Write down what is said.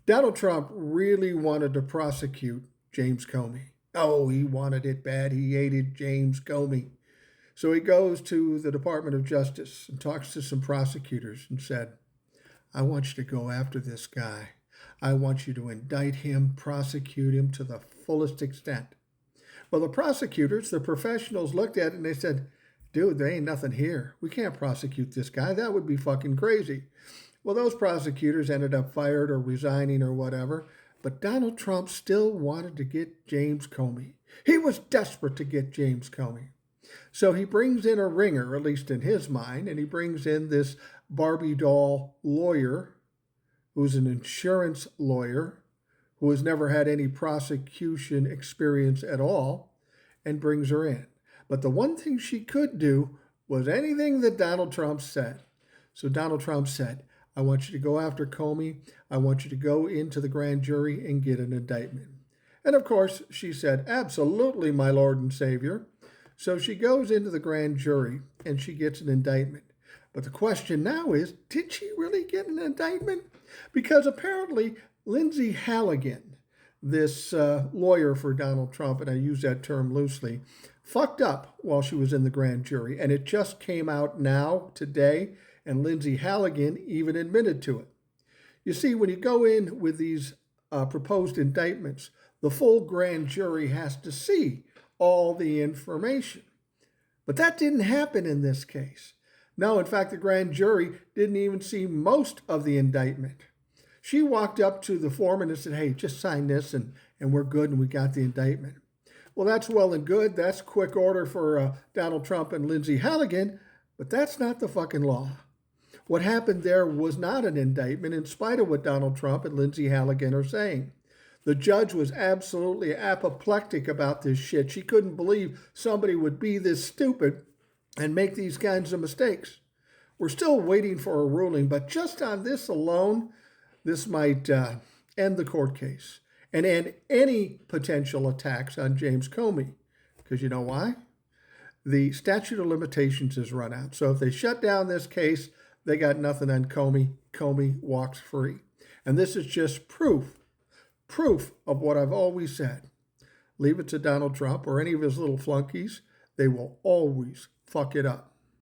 Donald Trump really wanted to prosecute James Comey. Oh, he wanted it bad. He hated James Comey. So he goes to the Department of Justice and talks to some prosecutors and said, I want you to go after this guy. I want you to indict him, prosecute him to the fullest extent. Well, the prosecutors, the professionals, looked at it and they said, dude, there ain't nothing here. We can't prosecute this guy. That would be fucking crazy. Well, those prosecutors ended up fired or resigning or whatever, but Donald Trump still wanted to get James Comey. He was desperate to get James Comey. So he brings in a ringer, at least in his mind, and he brings in this Barbie doll lawyer who's an insurance lawyer who has never had any prosecution experience at all, and brings her in. But the one thing she could do was anything that Donald Trump said. So Donald Trump said, I want you to go after Comey. I want you to go into the grand jury and get an indictment. And of course, she said, absolutely, my Lord and Savior. So she goes into the grand jury and she gets an indictment. But the question now is, did she really get an indictment? Because apparently Lindsay Halligan, this lawyer for Donald Trump, and I use that term loosely, fucked up while she was in the grand jury. And it just came out now, today, and Lindsay Halligan even admitted to it. You see, when you go in with these proposed indictments, the full grand jury has to see all the information. But that didn't happen in this case. No, in fact, the grand jury didn't even see most of the indictment. She walked up to the foreman and said, hey, just sign this and we're good and we got the indictment. Well, that's well and good. That's quick order for Donald Trump and Lindsay Halligan, but that's not the fucking law. What happened there was not an indictment in spite of what Donald Trump and Lindsay Halligan are saying. The judge was absolutely apoplectic about this shit. She couldn't believe somebody would be this stupid and make these kinds of mistakes. We're still waiting for a ruling, but just on this alone, this might end the court case and end any potential attacks on James Comey. Because you know why? The statute of limitations has run out. So if they shut down this case, they got nothing on Comey. Comey walks free. And this is just proof of what I've always said. Leave it to Donald Trump or any of his little flunkies. They will always fuck it up.